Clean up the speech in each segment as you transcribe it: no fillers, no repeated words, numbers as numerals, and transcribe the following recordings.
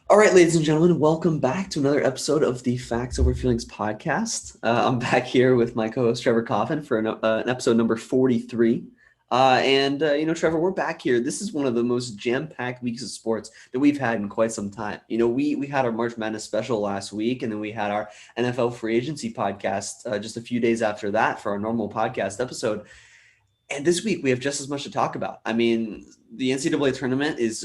All right, ladies and gentlemen, welcome back to another episode of the Facts Over Feelings podcast. I'm back here with my co-host Trevor Coffin for an episode number 43. Trevor, we're back here. This is one of the most jam-packed weeks of sports that we've had in quite some time. We had our March Madness special last week, and then we had our NFL free agency podcast just a few days after that for our normal podcast episode. And this week we have just as much to talk about. I mean, the NCAA tournament is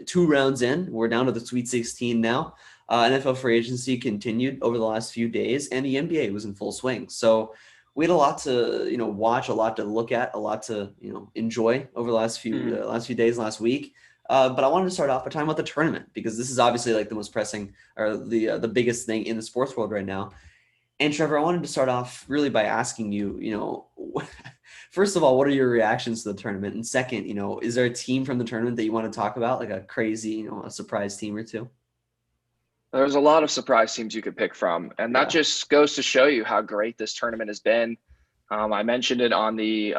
2 rounds in. We're down to the Sweet 16 now. NFL free agency continued over the last few days, and the NBA was in full swing. So we had a lot to watch, a lot to look at, a lot to enjoy over the last few days, last week. But I wanted to start off by talking about the tournament because this is obviously like the most pressing or the biggest thing in the sports world right now. And Trevor, I wanted to start off really by asking you, first of all, what are your reactions to the tournament? And second, is there a team from the tournament that you want to talk about, like a crazy, a surprise team or two? There's a lot of surprise teams you could pick from, and that Yeah. just goes to show you how great this tournament has been. I mentioned it on the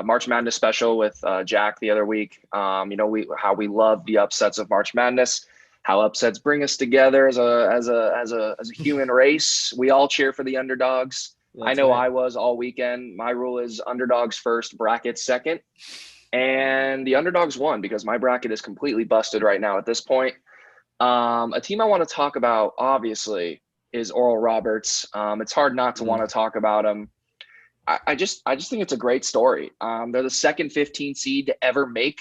March Madness special with Jack the other week. How we love the upsets of March Madness, how upsets bring us together as a human race. We all cheer for the underdogs. I That's know right. I was all weekend. My rule is underdogs first, brackets second, and the underdogs won because my bracket is completely busted right now at this point. A team I want to talk about, obviously, is Oral Roberts. It's hard not to want to talk about them. I just think it's a great story. They're the second 15 seed to ever make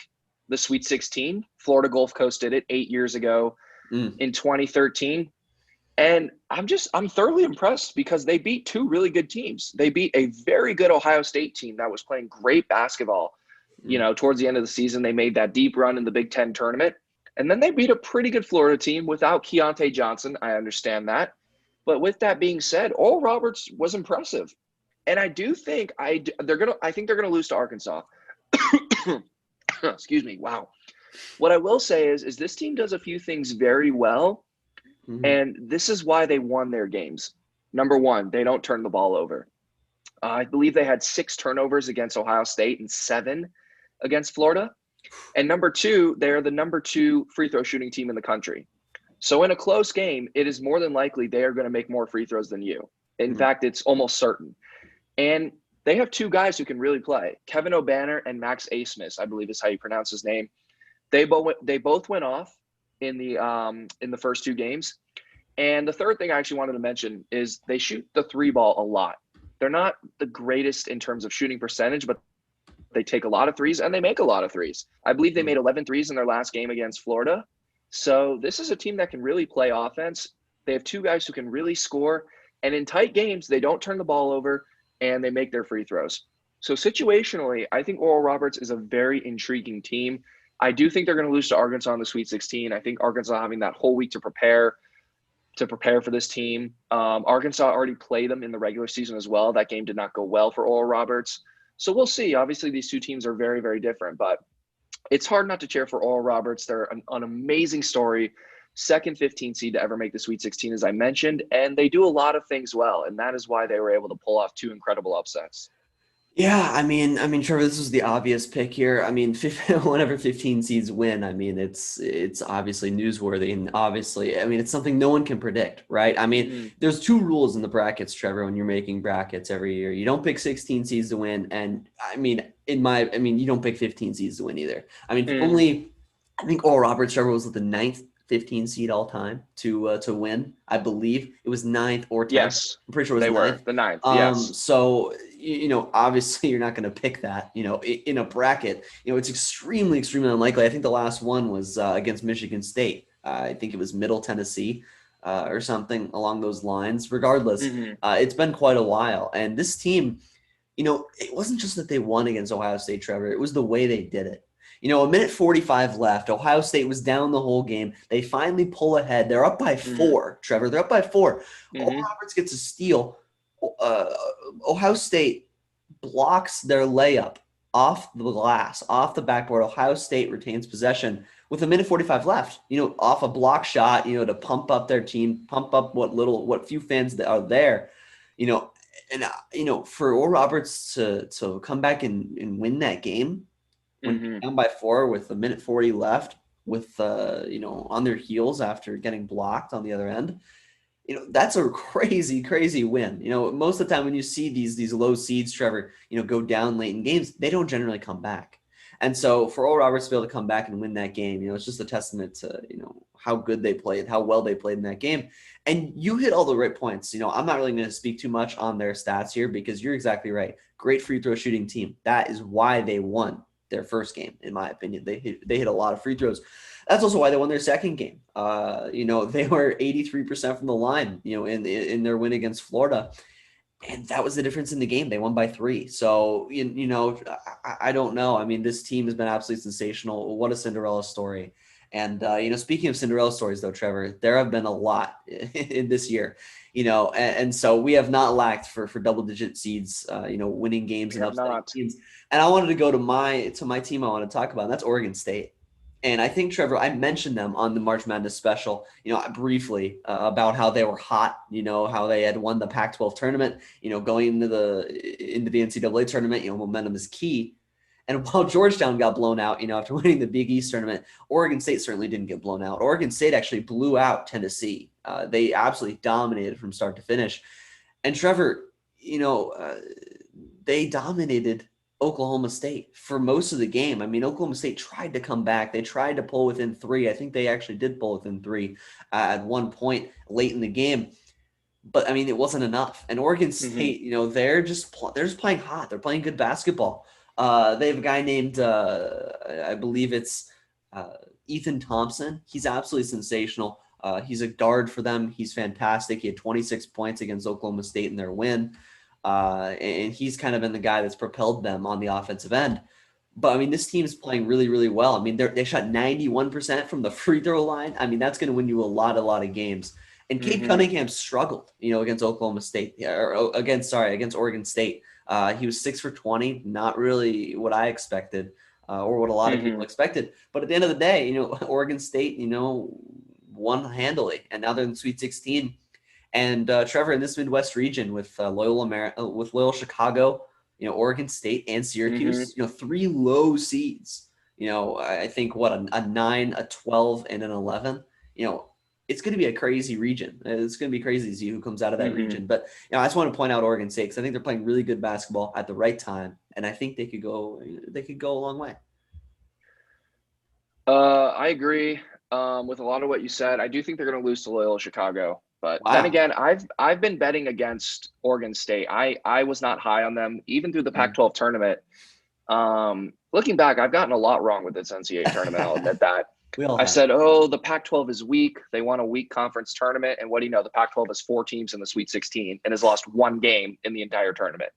the Sweet 16. Florida Gulf Coast did it 8 years ago Mm. in 2013. And I'm thoroughly impressed because they beat two really good teams. They beat a very good Ohio State team that was playing great basketball. Mm. Towards the end of the season, they made that deep run in the Big Ten tournament. And then they beat a pretty good Florida team without Keontae Johnson. I understand that. But with that being said, Oral Roberts was impressive. And I do think I think they're gonna lose to Arkansas. Excuse me. Wow. What I will say is this team does a few things very well, Mm. and this is why they won their games. Number one, they don't turn the ball over. I believe they had 6 turnovers against Ohio State and 7 against Florida. And number two, they're the number 2 free throw shooting team in the country. So in a close game, it is more than likely they are going to make more free throws than you. In Mm. fact, it's almost certain. And they have 2 guys who can really play. Kevin O'Banner and Max Asmus, I believe is how you pronounce his name. They both went off in the first 2 games. And the third thing I actually wanted to mention is they shoot the 3 ball a lot. They're not the greatest in terms of shooting percentage, but they take a lot of threes and they make a lot of threes. I believe they Mm. made 11 threes in their last game against Florida. So this is a team that can really play offense. They have 2 guys who can really score. And in tight games, they don't turn the ball over and they make their free throws. So situationally, I think Oral Roberts is a very intriguing team. I do think they're going to lose to Arkansas in the Sweet 16. I think Arkansas having that whole week to prepare for this team. Arkansas already played them in the regular season as well. That game did not go well for Oral Roberts. So we'll see. Obviously, these 2 teams are very, very different, but it's hard not to cheer for Oral Roberts. They're an amazing story. Second 15 seed to ever make the Sweet 16, as I mentioned, and they do a lot of things well, and that is why they were able to pull off 2 incredible upsets. Yeah, I mean, Trevor, this was the obvious pick here. I mean, whenever 15 seeds win, I mean, it's obviously newsworthy, and obviously, I mean, it's something no one can predict, right? I mean, Mm, there's 2 rules in the brackets, Trevor, when you're making brackets every year. You don't pick 16 seeds to win, and I mean, you don't pick 15 seeds to win either. I mean, mm, only I think Oral Roberts, Trevor, was the ninth 15 seed all time to win. I believe it was ninth or 10th. yes, I'm pretty sure it was they ninth. were the ninth. Yes. So obviously you're not going to pick that, in a bracket. It's extremely, extremely unlikely. I think the last one was against Michigan State. I think it was Middle Tennessee or something along those lines. Regardless, Hmm. it's been quite a while, and this team, it wasn't just that they won against Ohio State, Trevor. It was the way they did it. A minute 45 left. Ohio State was down the whole game. They finally pull ahead. They're up by Hmm. 4, Trevor. They're up by 4. Oral Hmm. Roberts gets a steal. Uh, Ohio State blocks their layup off the glass, off the backboard. Ohio State retains possession with a minute 45 left, off a block shot, to pump up their team, pump up what few fans that are there, you know, for Oral Roberts to come back and win that game when Hmm. down by 4 with a minute 40 left, with on their heels after getting blocked on the other end. That's a crazy, crazy win. Most of the time when you see these low seeds, Trevor, go down late in games, they don't generally come back. And so for Oral Roberts to be able to come back and win that game, it's just a testament to, how good they played, how well they played in that game. And you hit all the right points. I'm not really going to speak too much on their stats here because you're exactly right. Great free throw shooting team. That is why they won their first game, in my opinion. They hit a lot of free throws. That's also why they won their second game. They were 83% from the line, in their win against Florida. And that was the difference in the game. They won by 3. So, I don't know. I mean, this team has been absolutely sensational. What a Cinderella story. And, speaking of Cinderella stories, though, Trevor, there have been a lot in this year, and so we have not lacked for double-digit seeds, winning games and upsetting teams. And I wanted to go to my team I want to talk about, and that's Oregon State. And I think, Trevor, I mentioned them on the March Madness special, briefly about how they were hot, how they had won the Pac-12 tournament, going into the NCAA tournament, momentum is key. And while Georgetown got blown out, after winning the Big East tournament, Oregon State certainly didn't get blown out. Oregon State actually blew out Tennessee. They absolutely dominated from start to finish. And Trevor, they dominated Oklahoma State for most of the game. I mean, Oklahoma State tried to come back. They tried to pull within 3. I think they actually did pull within 3 at one point late in the game. But I mean, it wasn't enough. And Oregon State, they're just playing hot. They're playing good basketball. They have a guy named, I believe it's Ethan Thompson. He's absolutely sensational. He's a guard for them. He's fantastic. He had 26 points against Oklahoma State in their win. And he's kind of been the guy that's propelled them on the offensive end. But, I mean, this team is playing really, really well. I mean, they shot 91% from the free throw line. I mean, that's going to win you a lot of games. And Cade Cunningham struggled, against Oklahoma State, or against Oregon State. He was 6 for 20, not really what I expected or what a lot of people expected. But at the end of the day, Oregon State, won handily. And now they're in the Sweet 16. And Trevor, in this Midwest region with Loyola Chicago, Oregon State and Syracuse, 3 low seeds. I think a 9, a 12, and an 11. It's going to be a crazy region. It's going to be crazy to see who comes out of that region. But I just want to point out Oregon State because I think they're playing really good basketball at the right time, and I think they could go a long way. I agree with a lot of what you said. I do think they're going to lose to Loyola Chicago. But Then again, I've been betting against Oregon State. I was not high on them even through the Pac-12 tournament. Looking back, I've gotten a lot wrong with this NCAA tournament. I'll admit that. I said, the Pac-12 is weak. They won a weak conference tournament. And what do you know? The Pac-12 has 4 teams in the Sweet 16 and has lost 1 game in the entire tournament.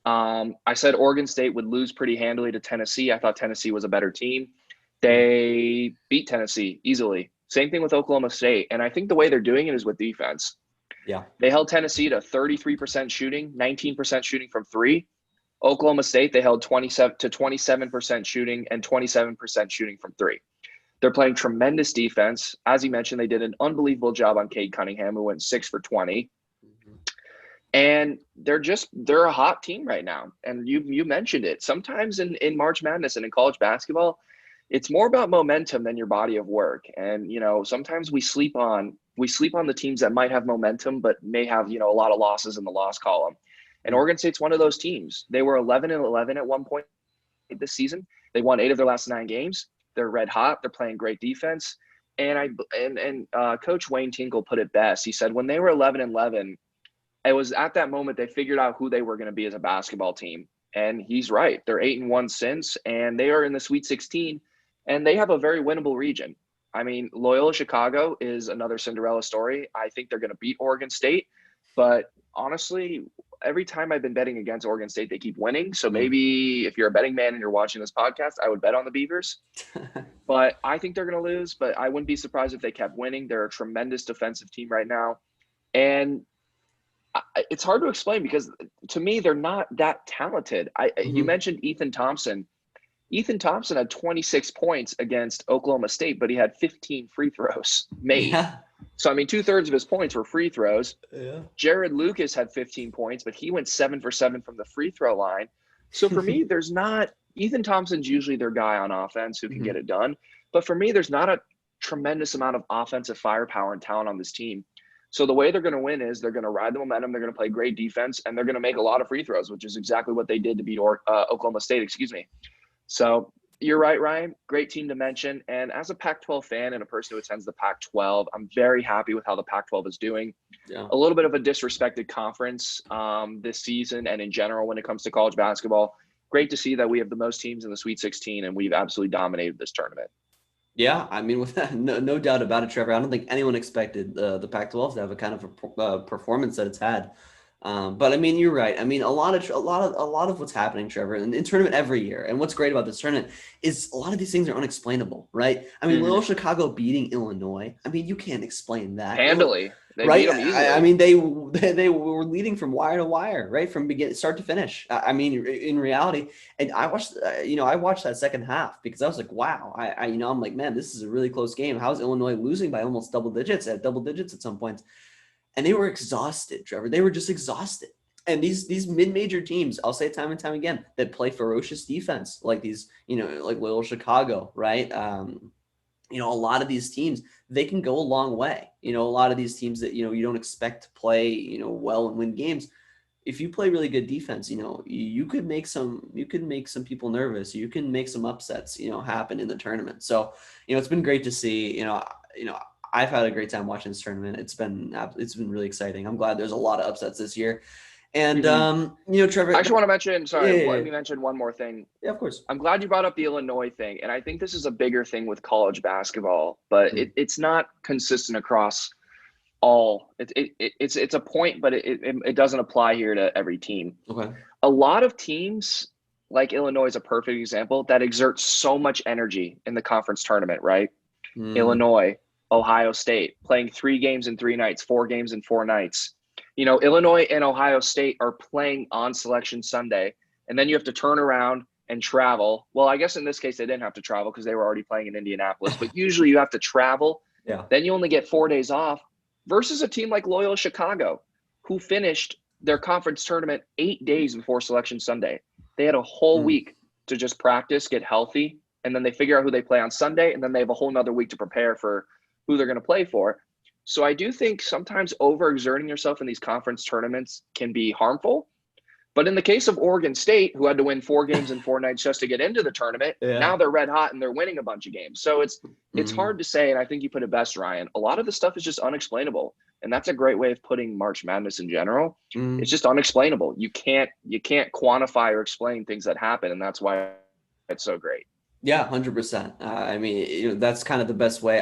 I said Oregon State would lose pretty handily to Tennessee. I thought Tennessee was a better team. They beat Tennessee easily. Same thing with Oklahoma State. And I think the way they're doing it is with defense. Yeah. They held Tennessee to 33% shooting, 19% shooting from 3. Oklahoma State, they held 27% shooting and 27% shooting from 3. They're playing tremendous defense. As you mentioned, they did an unbelievable job on Cade Cunningham, who went 6 for 20. And they're a hot team right now. And you mentioned it. Sometimes in March Madness and in college basketball, it's more about momentum than your body of work. And, sometimes we sleep on the teams that might have momentum, but may have, a lot of losses in the loss column. And Oregon State's one of those teams. They were 11-11 at one point this season. They won 8 of their last 9 games. They're red hot. They're playing great defense. And Coach Wayne Tinkle put it best. He said when they were 11-11, it was at that moment they figured out who they were going to be as a basketball team. And he's right. They're 8-1 since, and they are in the Sweet 16. And they have a very winnable region. I mean, Loyola Chicago is another Cinderella story. I think they're going to beat Oregon State. But honestly, every time I've been betting against Oregon State, they keep winning. So maybe if you're a betting man and you're watching this podcast, I would bet on the Beavers. But I think they're going to lose. But I wouldn't be surprised if they kept winning. They're a tremendous defensive team right now. And it's hard to explain because to me, they're not that talented. You mentioned Ethan Thompson. Ethan Thompson had 26 points against Oklahoma State, but he had 15 free throws made. Yeah. So, 2/3 of his points were free throws. Yeah. Jared Lucas had 15 points, but he went 7 for 7 from the free throw line. So, for me, Ethan Thompson's usually their guy on offense who can get it done. But for me, there's not a tremendous amount of offensive firepower and talent on this team. So the way they're going to win is they're going to ride the momentum. They're going to play great defense, and they're going to make a lot of free throws, which is exactly what they did to beat Oklahoma State. Excuse me. So you're right, Ryan. Great team to mention. And as a Pac-12 fan and a person who attends the Pac-12, I'm very happy with how the Pac-12 is doing. Yeah. A little bit of a disrespected conference this season and in general when it comes to college basketball. Great to see that we have the most teams in the Sweet 16, and we've absolutely dominated this tournament. Yeah, I mean, with that, no doubt about it, Trevor. I don't think anyone expected the Pac-12 to have a kind of a performance that it's had. But I mean, you're right. I mean, a lot of what's happening, Trevor, in tournament every year, and what's great about this tournament is a lot of these things are unexplainable, right? I mean, Loyola Chicago beating Illinois. I mean, you can't explain that Handily. They right? beat them easily. I mean, they were leading from wire to wire, right, from start to finish. I mean, in reality, and I watched, I watched that second half because I was like, wow, I'm like, man, this is a really close game. How's Illinois losing by almost double digits at some points? And they were exhausted, Trevor. They were just exhausted. And these mid-major teams, I'll say it time and time again, that play ferocious defense, like these, like Loyola Chicago, right? A lot of these teams, they can go a long way. A lot of these teams that, you don't expect to play, well and win games. If you play really good defense, you could make some people nervous. You can make some upsets, happen in the tournament. So, it's been great to see, I've had a great time watching this tournament. It's been really exciting. I'm glad there's a lot of upsets this year. And, Trevor, I actually want to mention, let me mention one more thing. Yeah, of course. I'm glad you brought up the Illinois thing. And I think this is a bigger thing with college basketball, but it's not consistent across all. It's a point, but it doesn't apply here to every team. Okay. A lot of teams, like Illinois is a perfect example, that exert so much energy in the conference tournament, right? Illinois, Ohio State, playing 3 games in 3 nights, 4 games in 4 nights. Illinois and Ohio State are playing on Selection Sunday, and then you have to turn around and travel. Well, I guess in this case, they didn't have to travel because they were already playing in Indianapolis, but usually you have to travel. Yeah. Then you only get 4 days off versus a team like Loyola Chicago, who finished their conference tournament 8 days before Selection Sunday. They had a whole week to just practice, get healthy, and then they figure out who they play on Sunday, and then they have a whole nother week to prepare for who they're going to play for. So I do think sometimes overexerting yourself in these conference tournaments can be harmful. But in the case of Oregon State, who had to win 4 games in 4 nights just to get into the tournament, now they're red hot and they're winning a bunch of games. So it's hard to say, and I think you put it best, Ryan. A lot of the stuff is just unexplainable, and that's a great way of putting March Madness in general. It's just unexplainable. You can't quantify or explain things that happen, and that's why it's so great. Yeah, 100%. I mean, that's kind of the best way,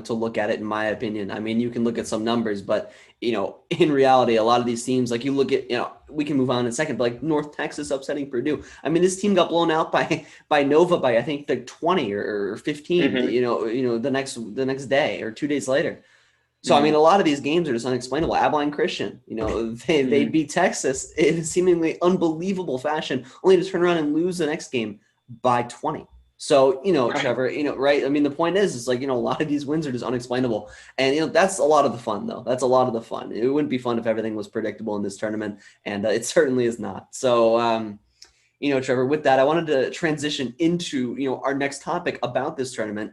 to look at it, in my opinion. I mean, you can look at some numbers, but, in reality, a lot of these teams, like you look at, we can move on in a second, but like North Texas upsetting Purdue. I mean, this team got blown out by Nova by, I think, like 20 or 15, the next day or 2 days later. So, I mean, a lot of these games are just unexplainable. Abilene Christian, they beat Texas in seemingly unbelievable fashion, only to turn around and lose the next game by 20. So, Trevor, right. I mean, the point is, like, a lot of these wins are just unexplainable. And, that's a lot of the fun, though. That's a lot of the fun. It wouldn't be fun if everything was predictable in this tournament. And it certainly is not. So, Trevor, with that, I wanted to transition into, our next topic about this tournament.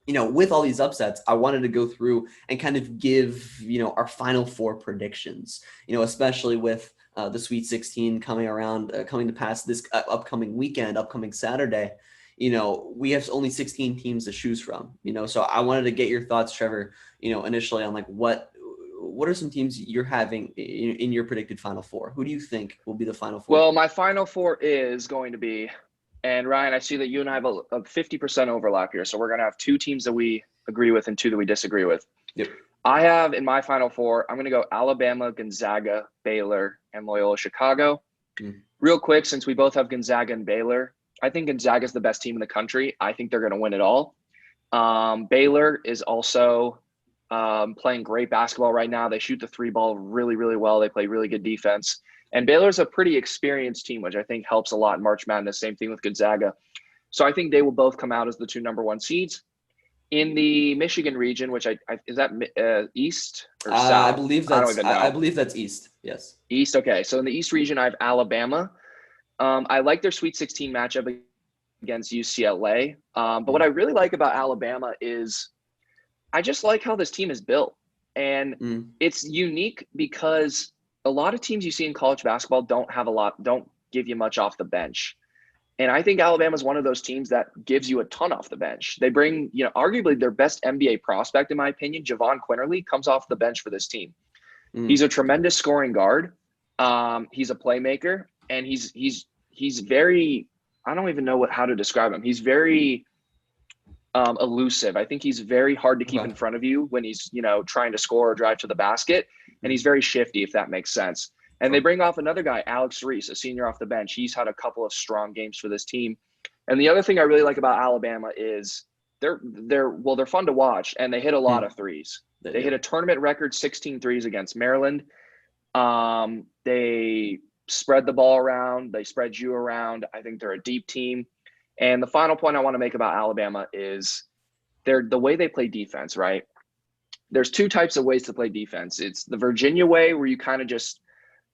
With all these upsets, I wanted to go through and kind of give, our Final Four predictions, especially with the Sweet 16 coming to pass this upcoming Saturday. We have only 16 teams to choose from, so I wanted to get your thoughts, Trevor, initially on like what are some teams you're having in your predicted Final Four? Who do you think will be the Final Four? Well, my Final Four is going to be, and Ryan, I see that you and I have a 50% overlap here. So we're going to have 2 teams that we agree with and 2 that we disagree with. Yep. I have in my Final Four, I'm going to go Alabama, Gonzaga, Baylor, and Loyola Chicago. Real quick, since we both have Gonzaga and Baylor, I think Gonzaga is the best team in the country. I think they're going to win it all. Baylor is also playing great basketball right now. They shoot the 3 ball really, really well. They play really good defense. And Baylor's a pretty experienced team, which I think helps a lot in March Madness. Same thing with Gonzaga. So I think they will both come out as the 2 number 1 seeds. In the Michigan region, which is that East or South? I believe that's East. Yes. East. Okay. So in the East region, I have Alabama. I like their Sweet 16 matchup against UCLA. But what I really like about Alabama is I just like how this team is built. And it's unique because a lot of teams you see in college basketball don't give you much off the bench. And I think Alabama is one of those teams that gives you a ton off the bench. They bring, arguably their best NBA prospect, in my opinion, Javon Quinterly, comes off the bench for this team. He's a tremendous scoring guard. He's a playmaker, and he's very, I don't even know how to describe him. He's very elusive. I think he's very hard to keep in front of you when he's, trying to score or drive to the basket. And he's very shifty, if that makes sense. And they bring off another guy, Alex Reese, a senior off the bench. He's had a couple of strong games for this team. And the other thing I really like about Alabama is they're fun to watch, and they hit a lot of threes. They hit a tournament record 16 threes against Maryland. They spread the ball around. They spread you around. I think they're a deep team. And the final point I want to make about Alabama is the way they play defense, right? There's two types of ways to play defense. It's the Virginia way, where you kind of just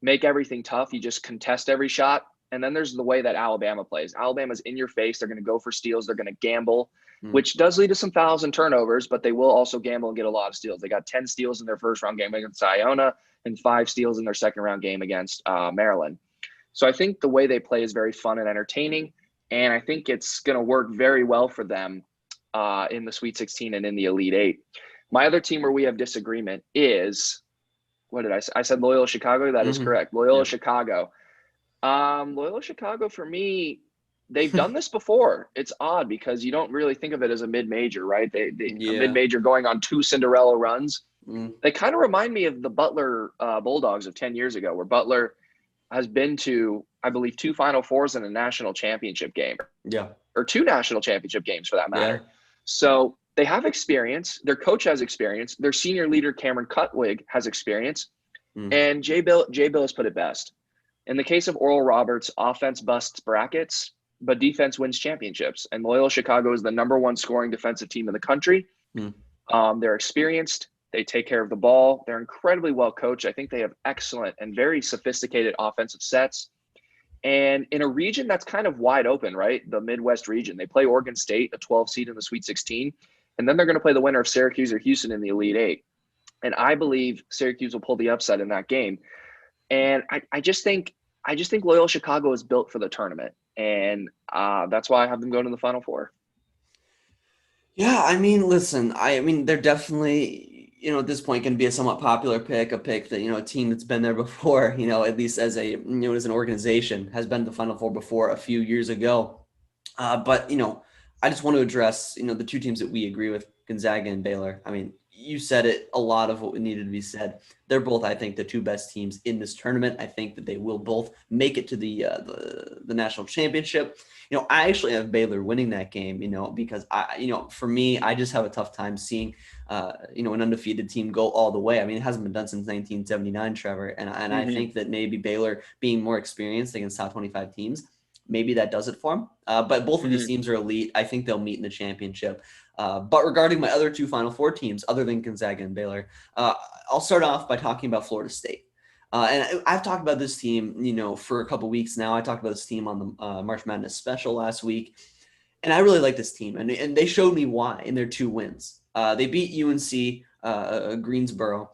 make everything tough. You just contest every shot. And then there's the way that Alabama plays. Alabama's in your face. They're going to go for steals. They're going to gamble, which does lead to some fouls and turnovers, but they will also gamble and get a lot of steals. They got 10 steals in their first round game against Iona and 5 steals in their second round game against Maryland. So I think the way they play is very fun and entertaining. And I think it's going to work very well for them in the Sweet 16 and in the Elite Eight. My other team where we have disagreement is, what did I say? I said Loyola Chicago. That is correct. Loyola Chicago. Loyola Chicago, for me, they've done this before. It's odd because you don't really think of it as a mid-major, right? A mid-major going on 2 Cinderella runs. They kind of remind me of the Butler Bulldogs of 10 years ago, where Butler has been to, I believe, 2 Final Fours and a national championship game. Yeah. Or 2 national championship games, for that matter. Yeah. So they have experience. Their coach has experience. Their senior leader, Cameron Cutwig, has experience. And Jay Bill has put it best. In the case of Oral Roberts, offense busts brackets, but defense wins championships. And Loyola Chicago is the #1 scoring defensive team in the country. They're experienced. They take care of the ball. They're incredibly well coached. I think they have excellent and very sophisticated offensive sets. And in a region that's kind of wide open, right? The Midwest region. They play Oregon State, a 12 seed in the Sweet 16. And then they're going to play the winner of Syracuse or Houston in the Elite Eight. And I believe Syracuse will pull the upset in that game. And I just think Loyola Chicago is built for the tournament. And that's why I have them going to the Final Four. Yeah, I mean, listen, they're definitely, at this point going to be a somewhat popular pick, a pick that, a team that's been there before, at least as as an organization, has been to the Final Four before a few years ago. But, I just want to address, the 2 teams that we agree with, Gonzaga and Baylor. I mean, you said it, a lot of what needed to be said. They're both, I think, the 2 best teams in this tournament. I think that they will both make it to the national championship. I actually have Baylor winning that game, because for me, I just have a tough time seeing, an undefeated team go all the way. I mean, it hasn't been done since 1979, Trevor. And I think that maybe Baylor being more experienced against top 25 teams, maybe that does it for them. But both of these teams are elite. I think they'll meet in the championship. But regarding my other 2 Final Four teams, other than Gonzaga and Baylor, I'll start off by talking about Florida State. And I've talked about this team, for a couple weeks now. I talked about this team on the March Madness special last week. And I really like this team. And they showed me why in their 2 wins. They beat UNC Greensboro.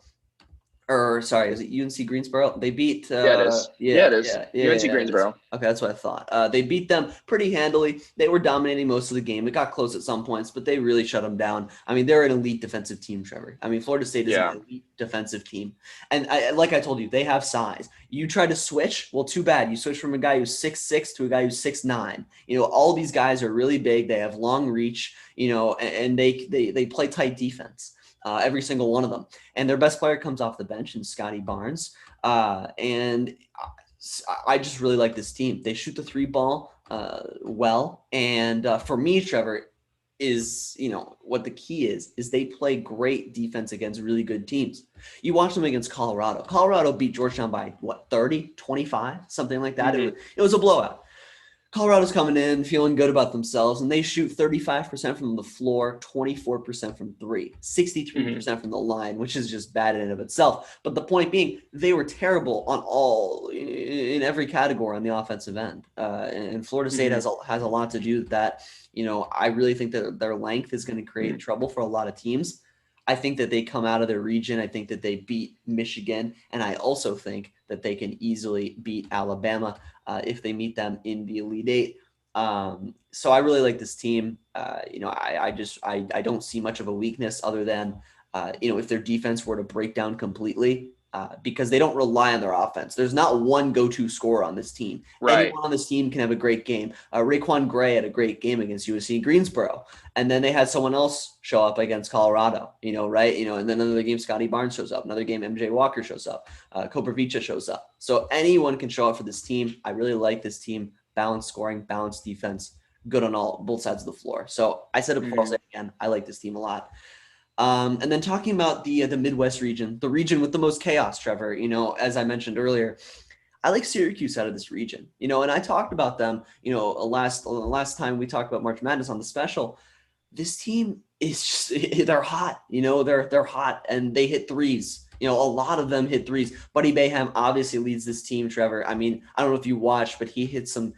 Or sorry, is it UNC Greensboro? They beat. Yeah, it is. It is. UNC Greensboro. Okay, that's what I thought. They beat them pretty handily. They were dominating most of the game. It got close at some points, but they really shut them down. I mean, they're an elite defensive team, Trevor. I mean, Florida State is an elite defensive team. And like I told you, they have size. You try to switch, well, too bad. You switch from a guy who's 6'6" to a guy who's 6'9". All these guys are really big. They have long reach, and they play tight defense. Every single one of them. And their best player comes off the bench in Scotty Barnes. And I just really like this team. They shoot the 3 ball well. And for me, Trevor, is, what the key is they play great defense against really good teams. You watch them against Colorado. Colorado beat Georgetown by 30, 25, something like that. It was a blowout. Colorado's coming in feeling good about themselves, and they shoot 35% from the floor, 24% from three, 63% from the line, which is just bad in and of itself. But the point being, they were terrible in every category on the offensive end, and Florida State has a lot to do with that. I really think that their length is going to create trouble for a lot of teams. I think that they come out of their region. I think that they beat Michigan, and I also think that they can easily beat Alabama if they meet them in the Elite Eight. So I really like this team. I don't see much of a weakness other than if their defense were to break down completely. Because they don't rely on their offense. There's not one go-to scorer on this team. Right. Anyone on this team can have a great game. Raquan Gray had a great game against USC Greensboro. And then they had someone else show up against Colorado, right? And then another game, Scotty Barnes shows up. Another game, MJ Walker shows up. Koprivica shows up. So anyone can show up for this team. I really like this team. Balanced scoring, balanced defense, good on both sides of the floor. So I said it before, I'll say it again. I like this team a lot. And then talking about the Midwest region, the region with the most chaos, Trevor, as I mentioned earlier, I like Syracuse out of this region, and I talked about them, last time we talked about March Madness on the special. This team is just, they're hot, they're hot, and they hit threes. A lot of them hit threes. Buddy Boeheim obviously leads this team, Trevor. I mean, I don't know if you watched, but he hit some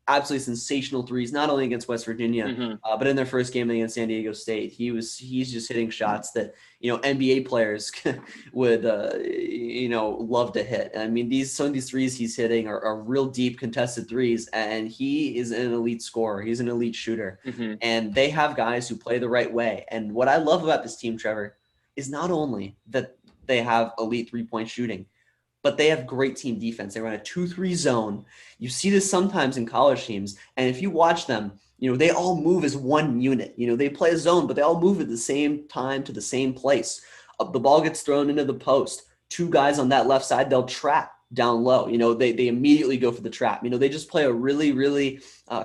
absolutely sensational threes, not only against West Virginia, but in their first game against San Diego State. He's just hitting shots that, NBA players would, love to hit. I mean, some of these threes he's hitting are real deep contested threes, and he is an elite scorer. He's an elite shooter. And they have guys who play the right way. And what I love about this team, Trevor, is not only that they have elite three-point shooting, but they have great team defense. They run a 2-3 zone. You see this sometimes in college teams. And if you watch them, they all move as one unit. They play a zone, but they all move at the same time to the same place. The ball gets thrown into the post. Two guys on that left side, they'll trap down low. They immediately go for the trap. They just play a really, really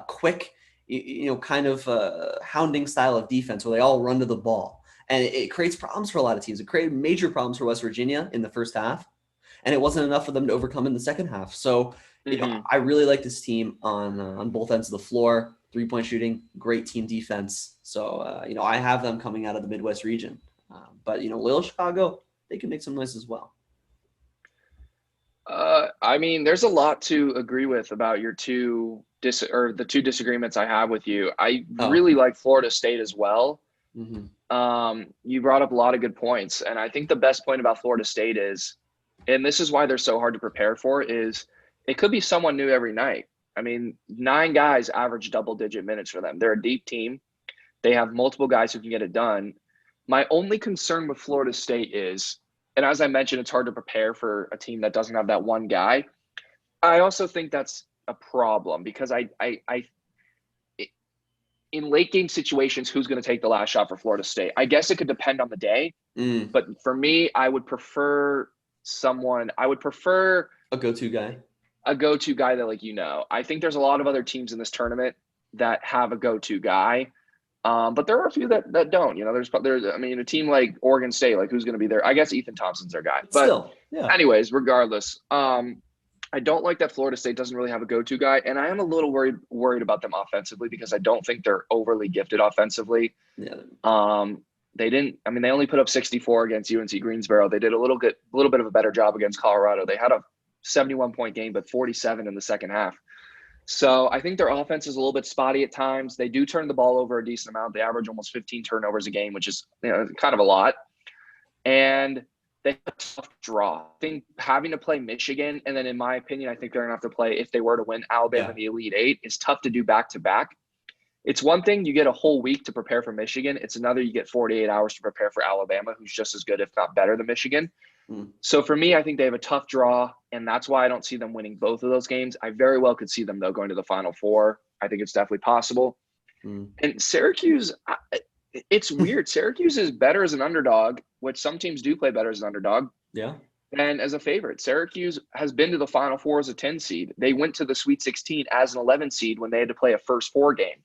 quick, kind of hounding style of defense where they all run to the ball. And it creates problems for a lot of teams. It created major problems for West Virginia in the first half. And it wasn't enough for them to overcome in the second half. So, I really like this team on both ends of the floor. 3-point shooting, great team defense. So, I have them coming out of the Midwest region. But, Loyola Chicago, they can make some noise as well. I mean, there's a lot to agree with about your the two disagreements I have with you. I really like Florida State as well. You brought up a lot of good points. And I think the best point about Florida State is, and this is why they're so hard to prepare for, is it could be someone new every night. I mean, 9 guys average double-digit minutes for them. They're a deep team. They have multiple guys who can get it done. My only concern with Florida State is, and as I mentioned, it's hard to prepare for a team that doesn't have that one guy. I also think that's a problem because in late-game situations, who's going to take the last shot for Florida State? I guess it could depend on the day. But for me, I would prefer a go-to guy that, I think there's a lot of other teams in this tournament that have a go-to guy. But there are a few that don't, there's a team like Oregon State, like who's going to be there? I guess Ethan Thompson's their guy, but still, yeah. Anyways, regardless, I don't like that Florida State doesn't really have a go-to guy. And I am a little worried about them offensively because I don't think they're overly gifted offensively. Yeah. They only put up 64 against UNC Greensboro. They did a little bit of a better job against Colorado. They had a 71-point game, but 47 in the second half. So I think their offense is a little bit spotty at times. They do turn the ball over a decent amount. They average almost 15 turnovers a game, which is kind of a lot. And they have a tough draw. I think having to play Michigan, and then in my opinion, I think they're going to have to play, if they were to win Alabama in the Elite Eight, is tough to do back-to-back. It's one thing you get a whole week to prepare for Michigan. It's another you get 48 hours to prepare for Alabama, who's just as good, if not better, than Michigan. So for me, I think they have a tough draw, and that's why I don't see them winning both of those games. I very well could see them, though, going to the Final Four. I think it's definitely possible. And Syracuse, it's weird. Syracuse is better as an underdog, which some teams do play better as an underdog. Yeah. And as a favorite, Syracuse has been to the Final Four as a 10 seed. They went to the Sweet 16 as an 11 seed when they had to play a first 4 game.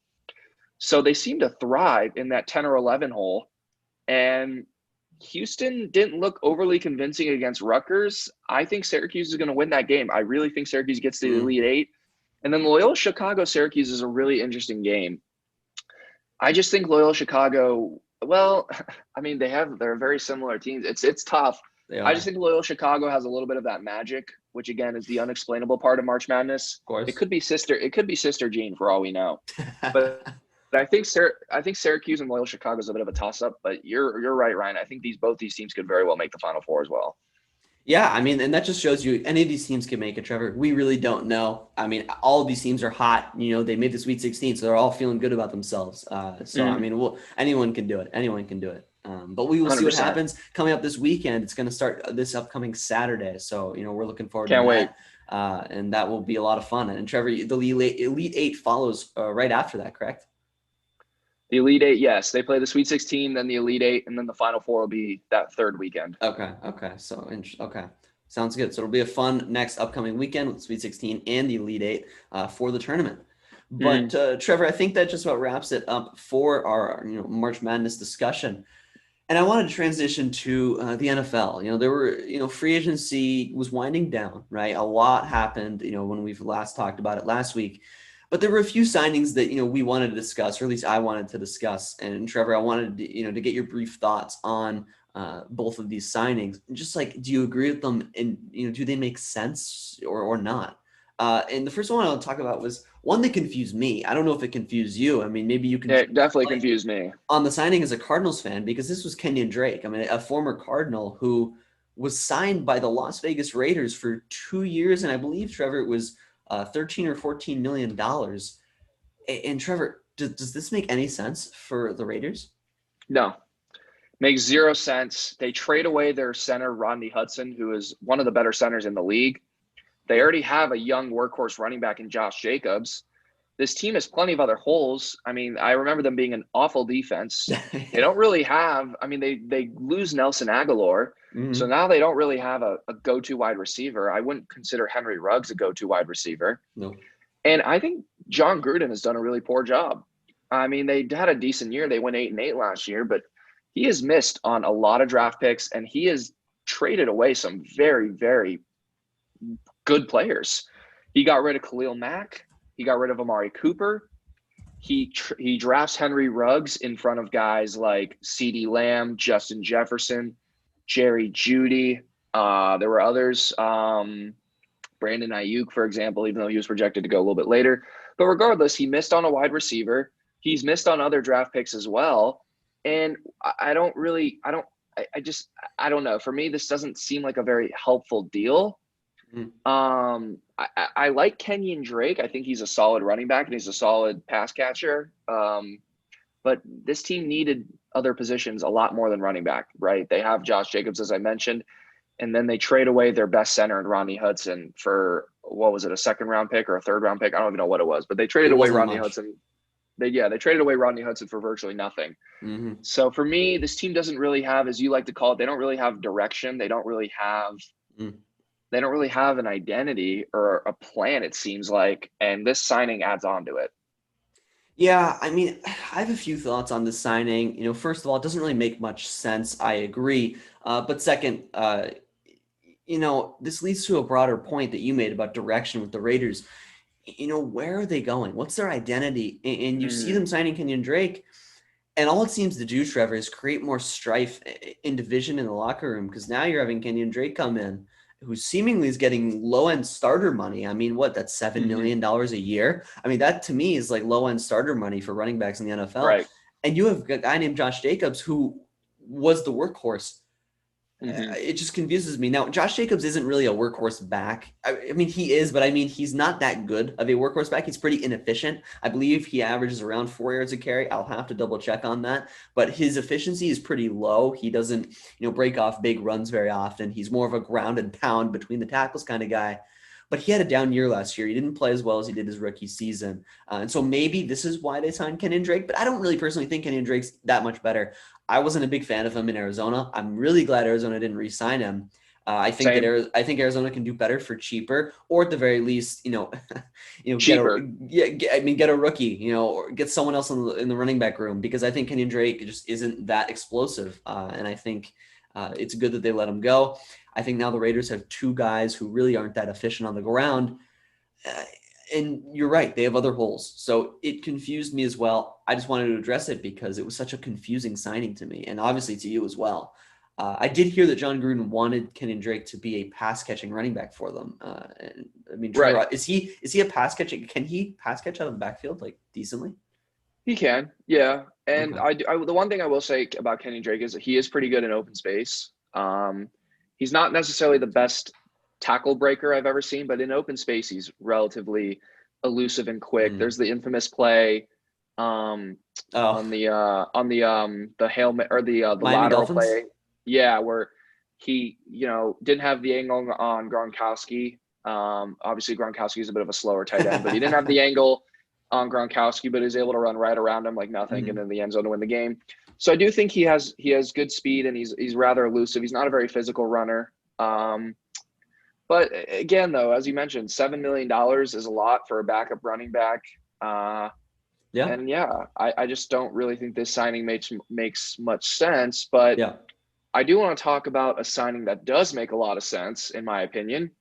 So they seem to thrive in that 10 or 11 hole. And Houston didn't look overly convincing against Rutgers. I think Syracuse is going to win that game. I really think Syracuse gets to the Elite Eight. And then Loyola Chicago Syracuse is a really interesting game. I just think Loyola Chicago, well, I mean, they're very similar teams. It's tough. They I are, just think Loyola Chicago has a little bit of that magic, which again is the unexplainable part of March Madness. of course. It could be Sister Jean for all we know. But I think Syracuse and Loyola Chicago is a bit of a toss up, but you're right, Ryan. I think both these teams could very well make the Final Four as well. Yeah, I mean, and that just shows you any of these teams can make it, Trevor. We really don't know. I mean, all of these teams are hot. They made the Sweet 16, so they're all feeling good about themselves. I mean, anyone can do it. Anyone can do it. But we will see what 100%. happens coming up this weekend. It's going to start this upcoming Saturday. So, we're looking forward to Can't wait. that. And that will be a lot of fun. And Trevor, the Elite Eight follows right after that, correct? The Elite Eight, yes. They play the Sweet 16, then the Elite Eight, and then the Final Four will be that third weekend. Okay. Okay. Sounds good. So it'll be a fun next upcoming weekend with Sweet 16 and the Elite Eight for the tournament. But Trevor, I think that just about wraps it up for our March Madness discussion. And I wanted to transition to the NFL. There were free agency was winding down, right? A lot happened, when we've last talked about it last week. But there were a few signings that we wanted to discuss, or at least I wanted to discuss. And Trevor, I wanted to get your brief thoughts on both of these signings. Just like, do you agree with them? And do they make sense or not? And the first one I'll talk about was one that confused me. I don't know if it confused you. I mean, maybe you can. It definitely confused me On the signing as a Cardinals fan, because this was Kenyan Drake. I mean, a former Cardinal who was signed by the Las Vegas Raiders for 2 years, and I believe, Trevor, it was $13 or $14 million. And Trevor, does this make any sense for the Raiders? No. Makes zero sense. They trade away their center, Rodney Hudson, who is one of the better centers in the league. They already have a young workhorse running back in Josh Jacobs. This team has plenty of other holes. I mean, I remember them being an awful defense. They don't really have – I mean, they lose Nelson Aguilar. Mm-hmm. So now they don't really have a go-to wide receiver. I wouldn't consider Henry Ruggs a go-to wide receiver. No. And I think John Gruden has done a really poor job. I mean, they had a decent year. They went 8-8 last year, but he has missed on a lot of draft picks, and he has traded away some very, very good players. He got rid of Khalil Mack. He got rid of Amari Cooper. He drafts Henry Ruggs in front of guys like CeeDee Lamb, Justin Jefferson, Jerry Jeudy. There were others. Brandon Ayuk, for example, even though he was projected to go a little bit later. But regardless, he missed on a wide receiver. He's missed on other draft picks as well. And I don't know. For me, this doesn't seem like a very helpful deal. I like Kenyan Drake. I think he's a solid running back and he's a solid pass catcher. But this team needed other positions a lot more than running back, right? They have Josh Jacobs, as I mentioned, and then they trade away their best center in Rodney Hudson for, what was it, a second-round pick or a third-round pick? I don't even know what it was, but they traded away Rodney Hudson. They traded away Rodney Hudson for virtually nothing. Mm-hmm. So for me, this team doesn't really have, as you like to call it, they don't really have direction. They don't really have an identity or a plan, it seems like, and this signing adds on to it. Yeah, I mean, I have a few thoughts on this signing. First of all, it doesn't really make much sense. I agree. But second, this leads to a broader point that you made about direction with the Raiders. Where are they going? What's their identity? And you see them signing Kenyan Drake, and all it seems to do, Trevor, is create more strife in division in the locker room, because now you're having Kenyan Drake come in, who seemingly is getting low-end starter money. I mean, that's $7 million a year? I mean, that to me is like low-end starter money for running backs in the NFL. Right. And you have a guy named Josh Jacobs who was the workhorse. It just confuses me. Now, Josh Jacobs isn't really a workhorse back. I mean, he is, but I mean, he's not that good of a workhorse back. He's pretty inefficient. I believe he averages around 4 yards a carry. I'll have to double check on that. But his efficiency is pretty low. He doesn't, break off big runs very often. He's more of a ground and pound between the tackles kind of guy. But he had a down year last year. He didn't play as well as he did his rookie season. And so maybe this is why they signed Kenyan Drake. But I don't really personally think Kenyan Drake's that much better. I wasn't a big fan of him in Arizona. I'm really glad Arizona didn't re-sign him. I think Arizona can do better for cheaper, or at the very least, cheaper. Get a rookie, or get someone else in the running back room, because I think Kenyan Drake just isn't that explosive. And I think it's good that they let him go. I think now the Raiders have two guys who really aren't that efficient on the ground. And you're right, they have other holes. So it confused me as well. I just wanted to address it because it was such a confusing signing to me, and obviously to you as well. I did hear that John Gruden wanted Kenyan Drake to be a pass catching running back for them. I mean, Right. Trevor, is he a pass catching? Can he pass catch out of the backfield like decently? He can, yeah. And Okay. the one thing I will say about Kenny Drake is that he is pretty good in open space. He's not necessarily the best tackle breaker I've ever seen, but in open space, he's relatively elusive and quick. Mm. There's the infamous play um, Oh, on the Hail or the Miami lateral Dolphins. play, yeah, where he didn't have the angle on Gronkowski. Obviously, Gronkowski is a bit of a slower tight end, but he didn't have the angle on Gronkowski, but is able to run right around him like nothing and Mhm. in the end zone to win the game. So I do think he has good speed and he's rather elusive. He's not a very physical runner. But again, though, as you mentioned, $7 million is a lot for a backup running back. Uh, Yeah, and yeah, I just don't really think this signing makes much sense. But yeah. I do want to talk about a signing that does make a lot of sense, in my opinion.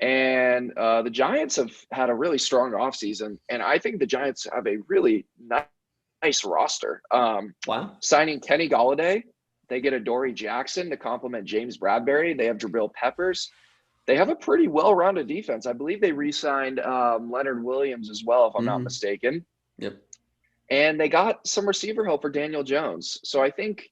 And the Giants have had a really strong offseason, and I think the Giants have a really nice roster. Wow. Signing Kenny Golladay, they get Adoree Jackson to complement James Bradbury. They have Jabril Peppers. They have a pretty well-rounded defense. I believe they re-signed Leonard Williams as well, if I'm not Hmm. mistaken. Yep. And they got some receiver help for Daniel Jones. So I think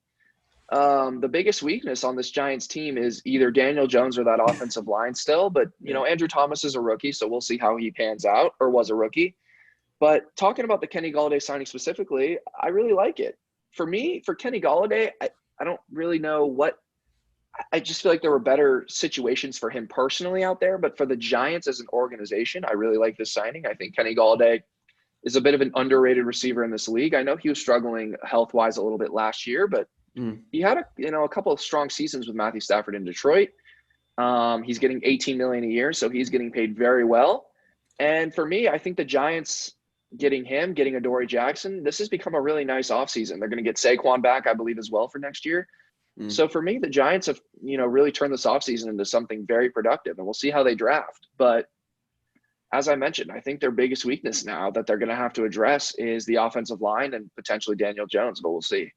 the biggest weakness on this Giants team is either Daniel Jones or that offensive line still. But, Yeah. Andrew Thomas is a rookie, so we'll see how he pans out or was a rookie. But talking about the Kenny Golladay signing specifically, I really like it. For me, for Kenny Golladay, I don't really know what. I just feel like there were better situations for him personally out there. But for the Giants as an organization, I really like this signing. I think Kenny Golladay is a bit of an underrated receiver in this league. I know he was struggling health wise a little bit last year, but Mm. he had a couple of strong seasons with Matthew Stafford in Detroit. He's getting 18 million a year, so he's getting paid very well. And for me, I think the Giants getting Adoree Jackson, this has become a really nice offseason. They're going to get Saquon back, I believe, as well for next year. Mm. So for me, the Giants have, really turned this offseason into something very productive, and we'll see how they draft. But as I mentioned, I think their biggest weakness now that they're going to have to address is the offensive line and potentially Daniel Jones, but we'll see.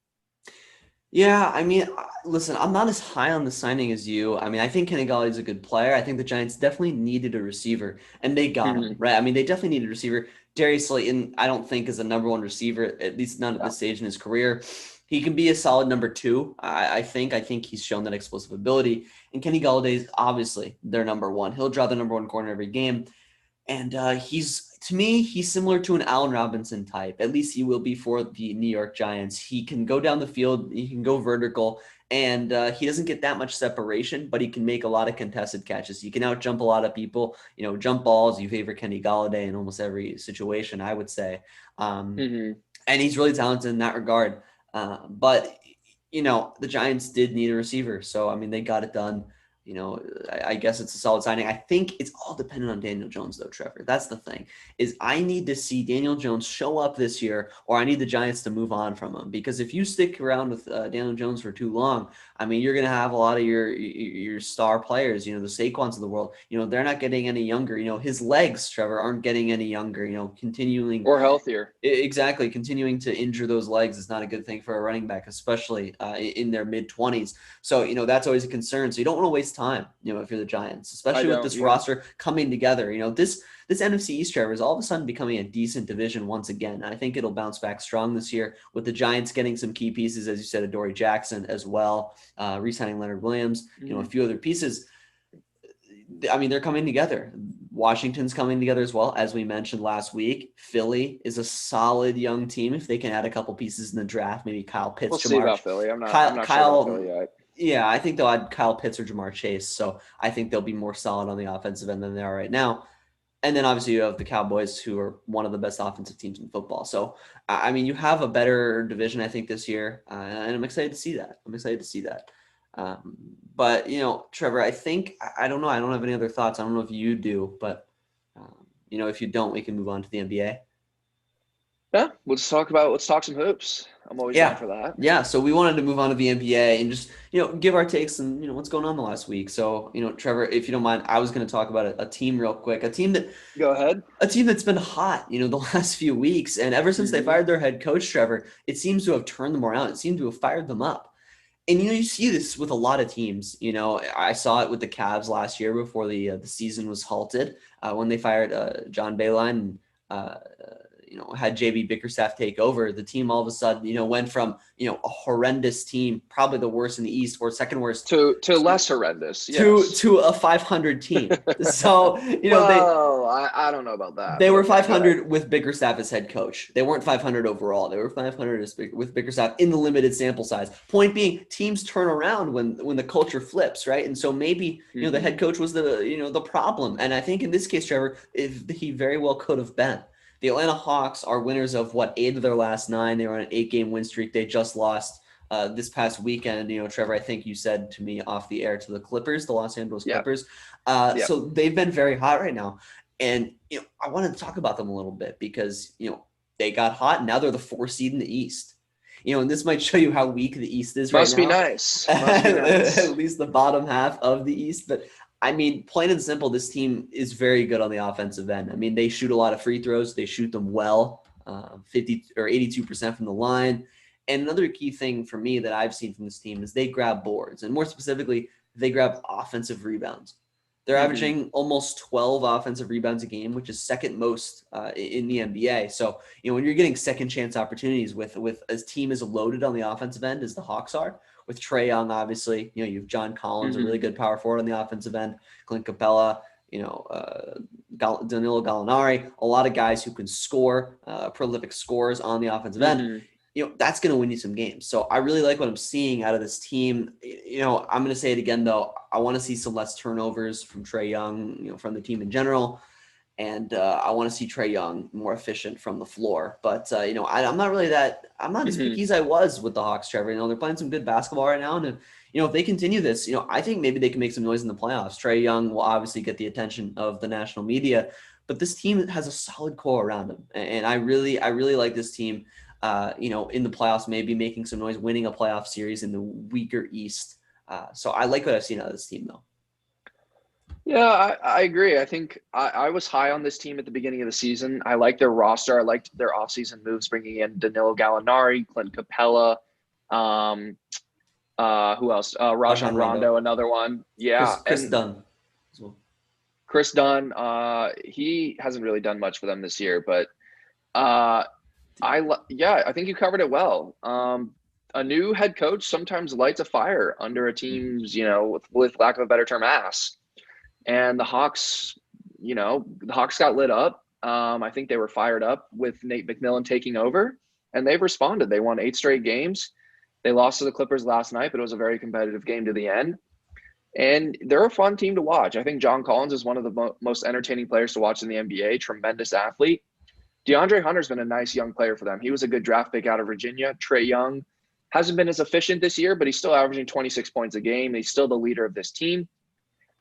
Yeah, I mean, listen, I'm not as high on the signing as you. I mean, I think Kenny Galladay is a good player. I think the Giants definitely needed a receiver, and they got him, Mm-hmm. right? I mean, they definitely needed a receiver. Darius Slayton, I don't think is a number one receiver, at least not at Yeah. this stage in his career. He can be a solid number two. I think. I think he's shown that explosive ability. And Kenny Galladay is obviously their number one. He'll draw the number one corner every game. And he's, to me, he's similar to an Allen Robinson type. At least he will be for the New York Giants. He can go down the field, he can go vertical, and he doesn't get that much separation, but he can make a lot of contested catches. He can out jump a lot of people. Jump balls. You favor Kenny Galladay in almost every situation, I would say. Um, Mm-hmm. and he's really talented in that regard. But the Giants did need a receiver, so I mean they got it done. I guess it's a solid signing. I think it's all dependent on Daniel Jones, though, Trevor. That's the thing. Is I need to see Daniel Jones show up this year, or I need the Giants to move on from him. Because if you stick around with Daniel Jones for too long, I mean, you're going to have a lot of your star players. The Saquons of the world. They're not getting any younger. His legs, Trevor, aren't getting any younger. Continuing Or healthier. Exactly. Continuing to injure those legs is not a good thing for a running back, especially in their mid 20s. So, that's always a concern. So you don't want to waste time, if you're the Giants, I especially with don't, this yeah. roster coming together. This NFC East, Trevor, is all of a sudden becoming a decent division once again. I think it'll bounce back strong this year with the Giants getting some key pieces, as you said, Adoree Jackson as well, re-signing Leonard Williams, a Mm-hmm. few other pieces. I mean, they're coming together. Washington's coming together as well, as we mentioned last week. Philly is a solid young team if they can add a couple pieces in the draft. Maybe Kyle Pitts, We'll see Jamar, about Philly. I'm not I'm Kyle, not sure about Kyle. Philly yet. Yeah, I think they'll add Kyle Pitts or Jamar Chase. So I think they'll be more solid on the offensive end than they are right now. And then obviously you have the Cowboys, who are one of the best offensive teams in football. So I mean, you have a better division, I think, this year, and I'm excited to see that. Um, but Trevor, I think I don't know. I don't have any other thoughts. I don't know if you do, but if you don't, we can move on to the NBA. Yeah, let's talk some hoops. I'm always down Yeah. for that. Yeah. So we wanted to move on to the NBA and just, give our takes and, what's going on the last week. So, Trevor, if you don't mind, I was going to talk about a team real quick, Go ahead. a team that's been hot, the last few weeks. And ever since they Mm-hmm. fired their head coach, Trevor, it seems to have turned them around. It seemed to have fired them up. And, you see this with a lot of teams. I saw it with the Cavs last year before the season was halted when they fired John Beilein and, had JB Bickerstaff take over. The team all of a sudden, went from, a horrendous team, probably the worst in the East or second worst, To less horrendous, to yes. a 500 team. So, Well, I don't know about that, they but were okay, go ahead. 500 with Bickerstaff as head coach. They weren't 500 overall. They were 500 with Bickerstaff in the limited sample size. Point being, teams turn around when the culture flips, right? And so maybe the head coach was the problem. And I think in this case, Trevor, he very well could have been. The Atlanta Hawks are winners of 8 of their last 9. They were on an 8-game win streak. They just lost this past weekend. Trevor, I think you said to me off the air to the Clippers, the Los Angeles Yep. Clippers. Yep. So they've been very hot right now. And, I wanted to talk about them a little bit because, they got hot and now they're the 4 seed in the East. And this might show you how weak the East is right Must be now. nice. Must be nice. At least the bottom half of the East. But I mean, plain and simple, this team is very good on the offensive end. I mean, they shoot a lot of free throws. They shoot them well, 50 or 82% from the line. And another key thing for me that I've seen from this team is they grab boards. And more specifically, they grab offensive rebounds. They're averaging almost 12 offensive rebounds a game, which is second most in the NBA. So, when you're getting second chance opportunities with a team as loaded on the offensive end as the Hawks are, with Trae Young, obviously, you have John Collins, a really good power forward on the offensive end, Clint Capella, Danilo Gallinari, a lot of guys who can score, prolific scorers on the offensive end. That's going to win you some games. So I really like what I'm seeing out of this team. I'm going to say it again, though. I want to see some less turnovers from Trae Young, from the team in general. And I want to see Trae Young more efficient from the floor. But, I'm not really I'm not as picky as I was with the Hawks, Trevor. They're playing some good basketball right now. And, if they continue this, I think maybe they can make some noise in the playoffs. Trae Young will obviously get the attention of the national media. But this team has a solid core around him. And I really like this team. In the playoffs, maybe making some noise, winning a playoff series in the weaker East. So I like what I've seen out of this team, though. Yeah, I agree. I think I was high on this team at the beginning of the season. I liked their roster. I liked their offseason moves, bringing in Danilo Gallinari, Clint Capella, who else? Rajon Rondo, another one. Yeah, Chris Dunn as well. Chris Dunn. He hasn't really done much for them this year, but I think you covered it well. A new head coach sometimes lights a fire under a team's, with lack of a better term, ass. And the Hawks got lit up. I think they were fired up with Nate McMillan taking over, and they've responded. They won 8 straight games. They lost to the Clippers last night, but it was a very competitive game to the end. And they're a fun team to watch. I think John Collins is one of the most entertaining players to watch in the NBA, tremendous athlete. DeAndre Hunter's been a nice young player for them. He was a good draft pick out of Virginia. Trae Young hasn't been as efficient this year, but he's still averaging 26 points a game. He's still the leader of this team.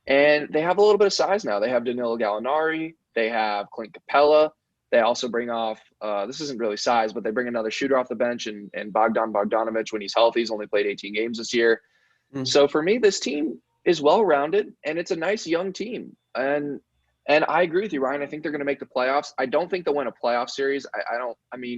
And they have a little bit of size now. They have Danilo Gallinari. They have Clint Capella. They also bring off, this isn't really size, but they bring another shooter off the bench and Bogdan Bogdanovic when he's healthy. He's only played 18 games this year. So for me, this team is well-rounded, and it's a nice young team. And I agree with you, Ryan. I think they're going to make the playoffs. I don't think they'll win a playoff series.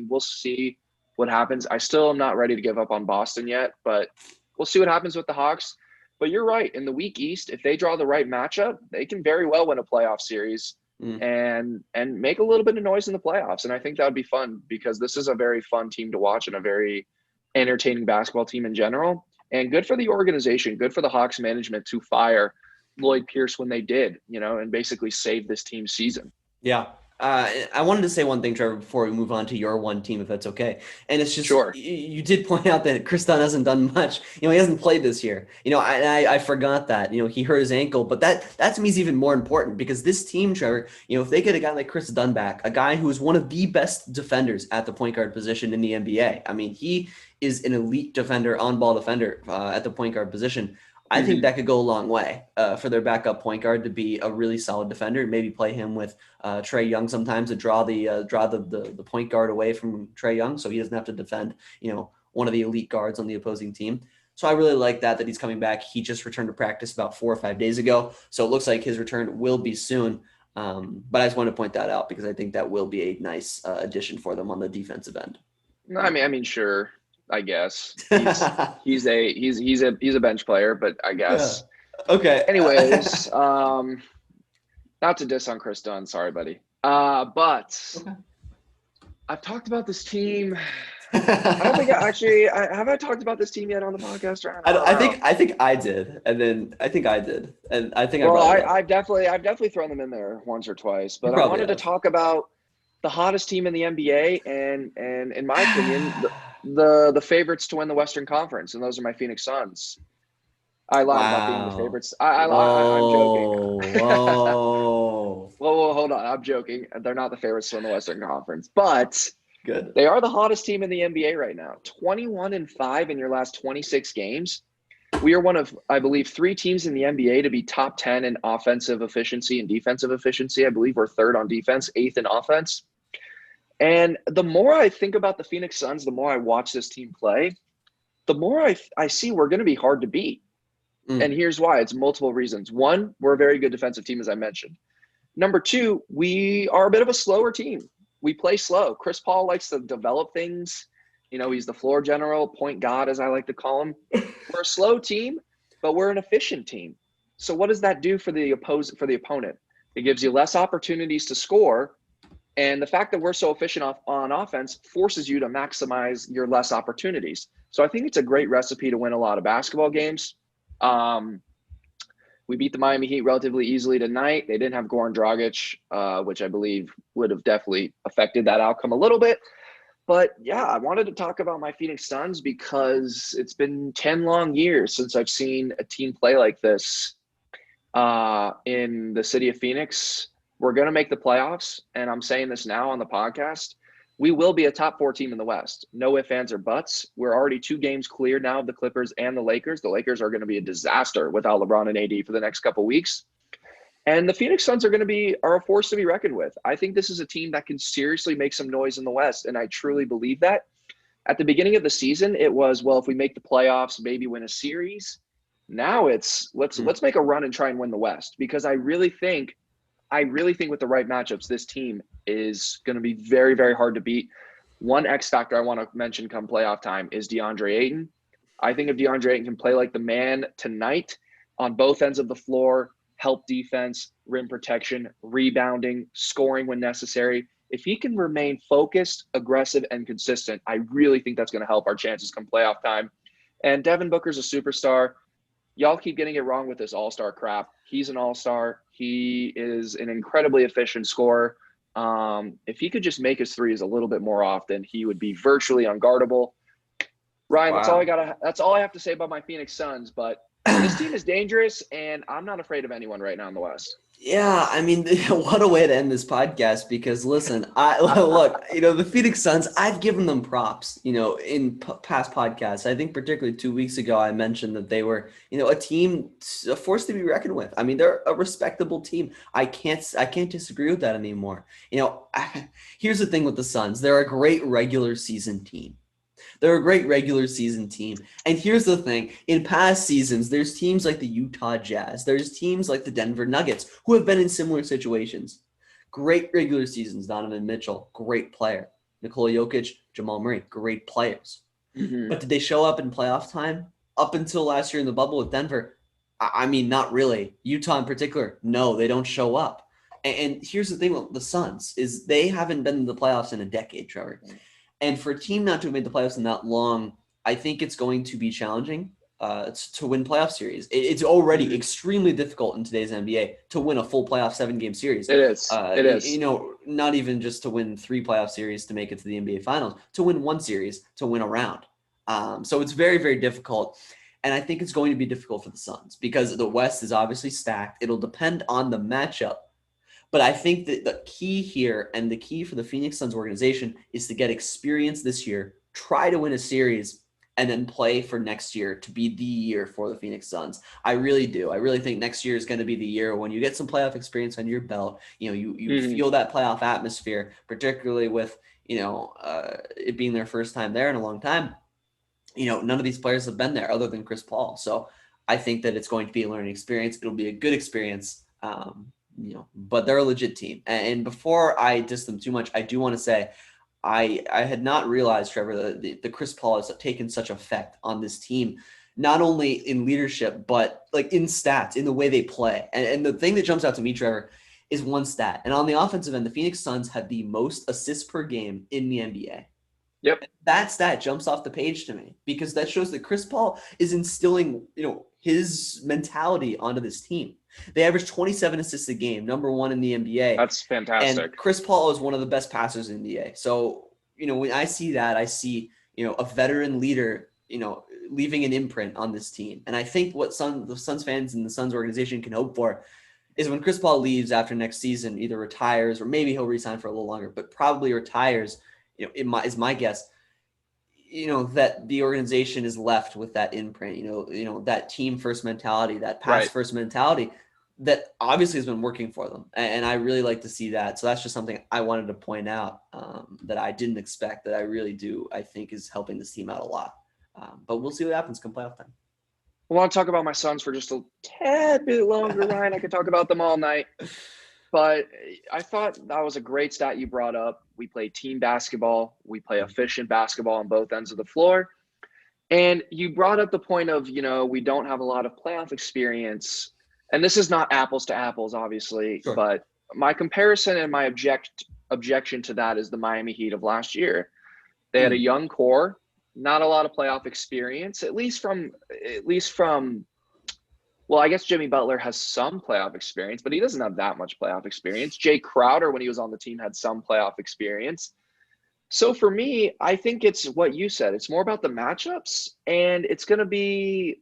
We'll see what happens. I still am not ready to give up on Boston yet, but we'll see what happens with the Hawks. But you're right. In the weak East, if they draw the right matchup, they can very well win a playoff series and make a little bit of noise in the playoffs. And I think that would be fun because this is a very fun team to watch and a very entertaining basketball team in general. And good for the organization, good for the Hawks management to fire Lloyd Pierce when they did, and basically save this team's season. Yeah. I wanted to say one thing, Trevor, before we move on to your one team, if that's okay. And it's just, Sure. You did point out that Chris Dunn hasn't done much. He hasn't played this year. I forgot that. He hurt his ankle, but that to me is even more important because this team, Trevor, if they get a guy like Chris Dunn back, a guy who is one of the best defenders at the point guard position in the NBA. I mean, he is an elite defender, on-ball defender at the point guard position, I think that could go a long way for their backup point guard to be a really solid defender. Maybe play him with Trae Young sometimes to draw the point guard away from Trae Young, so he doesn't have to defend, one of the elite guards on the opposing team. So I really like that he's coming back. He just returned to practice about 4 or 5 days ago, so it looks like his return will be soon. But I just want to point that out because I think that will be a nice addition for them on the defensive end. I mean, sure. I guess he's a bench player, but I guess. Yeah. Okay. Anyways, not to diss on Chris Dunn, sorry, buddy. But okay. I've talked about this team. I don't think have I talked about this team yet on the podcast? I think I did, and then I think I did, and I think I've definitely thrown them in there once or twice, but I wanted to talk about the hottest team in the NBA, and in my opinion, the favorites to win the Western Conference, and those are my Phoenix Suns. I lied about being the favorites. I'm joking. Whoa. Whoa, hold on. I'm joking. They're not the favorites to win the Western Conference, but good. They are the hottest team in the NBA right now. 21-5 in your last 26 games. We are one of, I believe, 3 teams in the NBA to be top 10 in offensive efficiency and defensive efficiency. I believe we're 3rd on defense, 8th in offense. And the more I think about the Phoenix Suns, the more I watch this team play, the more I see we're going to be hard to beat. And here's why. It's multiple reasons. 1, we're a very good defensive team, as I mentioned. Number 2, we are a bit of a slower team. We play slow. Chris Paul likes to develop things. He's the floor general, point god, as I like to call him. We're a slow team, but we're an efficient team. So what does that do for the opponent? It gives you less opportunities to score. And the fact that we're so efficient on offense forces you to maximize your less opportunities. So I think it's a great recipe to win a lot of basketball games. We beat the Miami Heat relatively easily tonight. They didn't have Goran Dragic, which I believe would have definitely affected that outcome a little bit. But yeah, I wanted to talk about my Phoenix Suns because it's been 10 long years since I've seen a team play like this in the city of Phoenix. We're going to make the playoffs, and I'm saying this now on the podcast. We will be a top 4 team in the West. No ifs, ands, or buts. We're already 2 games clear now of the Clippers and the Lakers. The Lakers are going to be a disaster without LeBron and AD for the next couple of weeks. And the Phoenix Suns are a force to be reckoned with. I think this is a team that can seriously make some noise in the West, and I truly believe that. At the beginning of the season, it was, well, if we make the playoffs, maybe win a series. Now it's let's make a run and try and win the West, because I really think with the right matchups, this team is going to be very, very hard to beat. One X factor I want to mention come playoff time is DeAndre Ayton. I think if DeAndre Ayton can play like the man tonight on both ends of the floor, help defense, rim protection, rebounding, scoring when necessary, if he can remain focused, aggressive, and consistent, I really think that's going to help our chances come playoff time. And Devin Booker's a superstar. Y'all keep getting it wrong with this all-star crap. He's an all-star. He is an incredibly efficient scorer. If he could just make his threes a little bit more often, he would be virtually unguardable. Ryan, wow. That's all I have to say about my Phoenix Suns, but this team is dangerous, and I'm not afraid of anyone right now in the West. Yeah, I mean, what a way to end this podcast, because listen, look, the Phoenix Suns, I've given them props, in past podcasts. I think particularly 2 weeks ago, I mentioned that they were, a team, a force to be reckoned with. I mean, they're a respectable team. I can't disagree with that anymore. Here's the thing with the Suns. They're a great regular season team. They're a great regular season team. And here's the thing. In past seasons, there's teams like the Utah Jazz. There's teams like the Denver Nuggets who have been in similar situations. Great regular seasons. Donovan Mitchell, great player. Nikola Jokic, Jamal Murray, great players. Mm-hmm. But did they show up in playoff time? Up until last year in the bubble with Denver, I mean, not really. Utah in particular, no, they don't show up. And here's the thing with the Suns is they haven't been in the playoffs in a decade, Trevor. And for a team not to have made the playoffs in that long, I think it's going to be challenging to win playoff series. It's already extremely difficult in today's NBA to win a full playoff 7-game series. It is. It is. Not even just to win 3 playoff series to make it to the NBA Finals, to win 1 series, to win a round. So it's very, very difficult. And I think it's going to be difficult for the Suns because the West is obviously stacked. It'll depend on the matchup. But I think that the key here and the key for the Phoenix Suns organization is to get experience this year, try to win a series, and then play for next year to be the year for the Phoenix Suns. I really do. I really think next year is going to be the year when you get some playoff experience under your belt. You feel that playoff atmosphere, particularly with it being their first time there in a long time. None of these players have been there other than Chris Paul. So I think that it's going to be a learning experience. It'll be a good experience. But they're a legit team. And before I diss them too much, I do want to say I had not realized, Trevor, that the Chris Paul has taken such effect on this team, not only in leadership, but like in stats, in the way they play. And the thing that jumps out to me, Trevor, is one stat. And on the offensive end, the Phoenix Suns had the most assists per game in the NBA. Yep. That stat jumps off the page to me because that shows that Chris Paul is instilling, his mentality onto this team. They average 27 assists a game, number one in the NBA. That's fantastic. And Chris Paul is one of the best passers in the NBA. So, when I see that, I see, a veteran leader, leaving an imprint on this team. And I think what the Suns fans and the Suns organization can hope for is when Chris Paul leaves after next season, either retires or maybe he'll resign for a little longer, but probably retires, is my guess, that the organization is left with that imprint, that team first mentality, that pass first mentality that obviously has been working for them. And I really like to see that. So that's just something I wanted to point out that I didn't expect, that I really do, I think is helping this team out a lot. But we'll see what happens come playoff time. I want to talk about my Suns for just a tad bit longer, Ryan. I could talk about them all night. But I thought that was a great stat you brought up. We play team basketball. We play efficient basketball on both ends of the floor. And you brought up the point of, we don't have a lot of playoff experience. And this is not apples to apples, obviously. Sure. But my comparison and my objection to that is the Miami Heat of last year. They had a young core, not a lot of playoff experience, at least from well, I guess Jimmy Butler has some playoff experience, but he doesn't have that much playoff experience. Jay Crowder, when he was on the team, had some playoff experience. So for me, I think it's what you said. It's more about the matchups, and it's going to be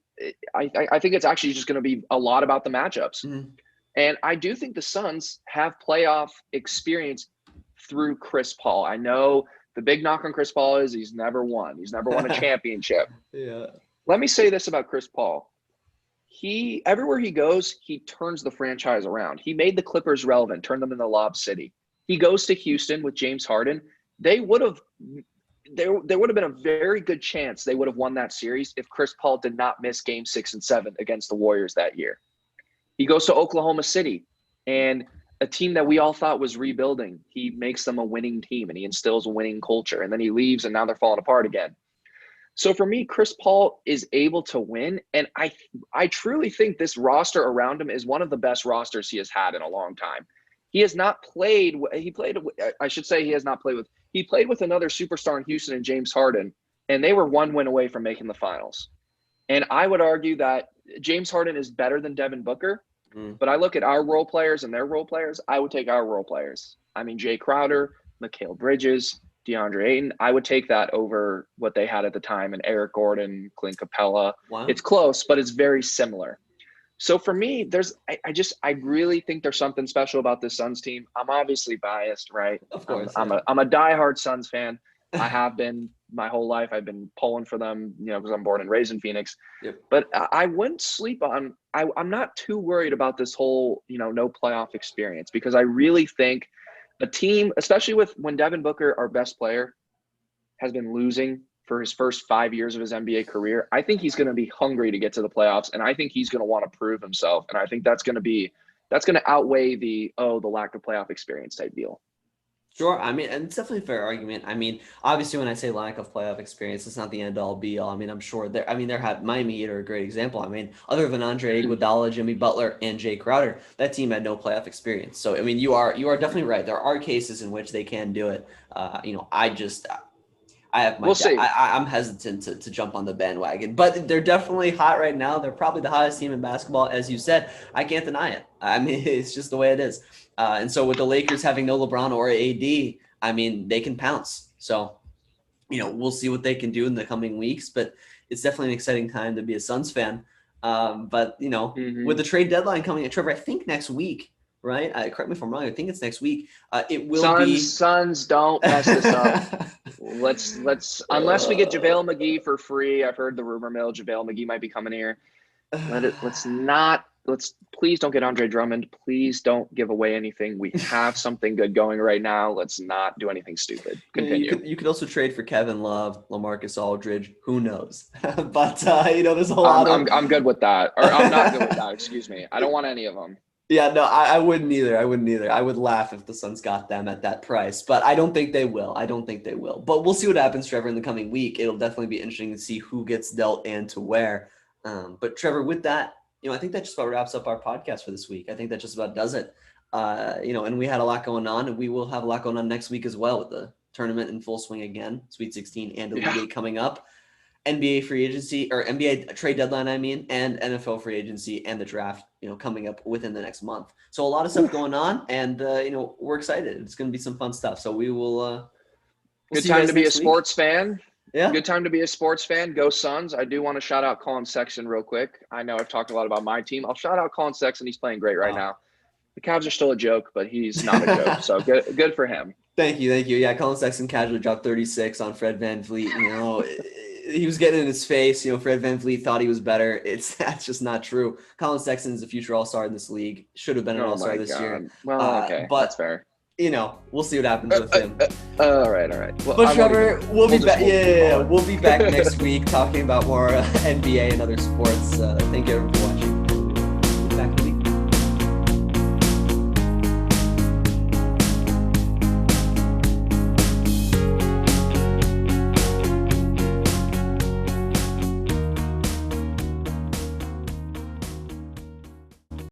I think it's actually just going to be a lot about the matchups. Mm-hmm. And I do think the Suns have playoff experience through Chris Paul. I know the big knock on Chris Paul is he's never won. He's never won a championship. Yeah. Let me say this about Chris Paul. Everywhere he goes, he turns the franchise around. He made the Clippers relevant, turned them into Lob City. He goes to Houston with James Harden. There would have been a very good chance they would have won that series if Chris Paul did not miss game 6 and 7 against the Warriors that year. He goes to Oklahoma City, and a team that we all thought was rebuilding, he makes them a winning team and he instills a winning culture, and then he leaves and now they're falling apart again. So for me, Chris Paul is able to win, and I truly think this roster around him is one of the best rosters he has had in a long time. He has not played – he played with another superstar in Houston and James Harden, and they were one win away from making the finals. And I would argue that James Harden is better than Devin Booker, but I look at our role players and their role players, I would take our role players. I mean, Jay Crowder, Mikal Bridges, DeAndre Ayton, I would take that over what they had at the time, and Eric Gordon, Clint Capella. Wow. It's close, but it's very similar. So for me, I really think there's something special about this Suns team. I'm obviously biased, right? Of course. I'm a diehard Suns fan. I have been my whole life. I've been pulling for them, because I'm born and raised in Phoenix. Yep. But I wouldn't sleep on. I'm not too worried about this whole, no playoff experience, because I really think a team, especially when Devin Booker, our best player, has been losing for his first 5 years of his NBA career, I think he's going to be hungry to get to the playoffs, and I think he's going to want to prove himself. And I think that's going to outweigh the lack of playoff experience type deal. Sure. I mean, and it's definitely a fair argument. I mean, obviously, when I say lack of playoff experience, it's not the end-all, be-all. I mean, I'm sure Miami Heat are a great example. I mean, other than Andre Iguodala, Jimmy Butler, and Jay Crowder, that team had no playoff experience. So, I mean, you are definitely right. There are cases in which they can do it. I'm hesitant to jump on the bandwagon, but they're definitely hot right now. They're probably the hottest team in basketball, as you said. I can't deny it. I mean, it's just the way it is. And so with the Lakers having no LeBron or AD, I mean, they can pounce. So, we'll see what they can do in the coming weeks, but it's definitely an exciting time to be a Suns fan. With the trade deadline coming at Trevor, I think next week right? Correct me if I'm wrong. I think it's next week. It will be. Suns, don't mess this up. Let's unless we get JaVale McGee for free. I've heard the rumor mill JaVale McGee might be coming here. Let's please don't get Andre Drummond. Please don't give away anything. We have something good going right now. Let's not do anything stupid. Continue. You could also trade for Kevin Love, LaMarcus Aldridge. Who knows? But there's a lot I'm good with that. Or I'm not good with that. Excuse me. I don't want any of them. Yeah, no, I wouldn't either. I would laugh if the Suns got them at that price, but I don't think they will. But we'll see what happens, Trevor, in the coming week. It'll definitely be interesting to see who gets dealt and to where. But Trevor, with that, I think that just about wraps up our podcast for this week. I think that just about does it. And we had a lot going on, and we will have a lot going on next week as well with the tournament in full swing again, Sweet 16 and Elite Eight coming up. NBA free agency or NBA trade deadline, and NFL free agency and the draft, coming up within the next month. So a lot of stuff going on, and we're excited. It's going to be some fun stuff. So we will. Good time to be a sports fan. Yeah. Good time to be a sports fan. Go Suns. I do want to shout out Colin Sexton real quick. I know I've talked a lot about my team. I'll shout out Colin Sexton. He's playing great right now. The Cavs are still a joke, but he's not a joke. So good for him. Thank you. Yeah, Colin Sexton casually dropped 36 on Fred VanVleet. He was getting in his face. Fred VanVleet thought he was better. That's just not true. Colin Sexton is a future All-Star in this league. Should have been an All-Star this year. Well, okay, but that's fair. We'll see what happens with him. All right. Well, but Trevor, we'll be back. We'll be back next week talking about more NBA and other sports. Thank you, everyone.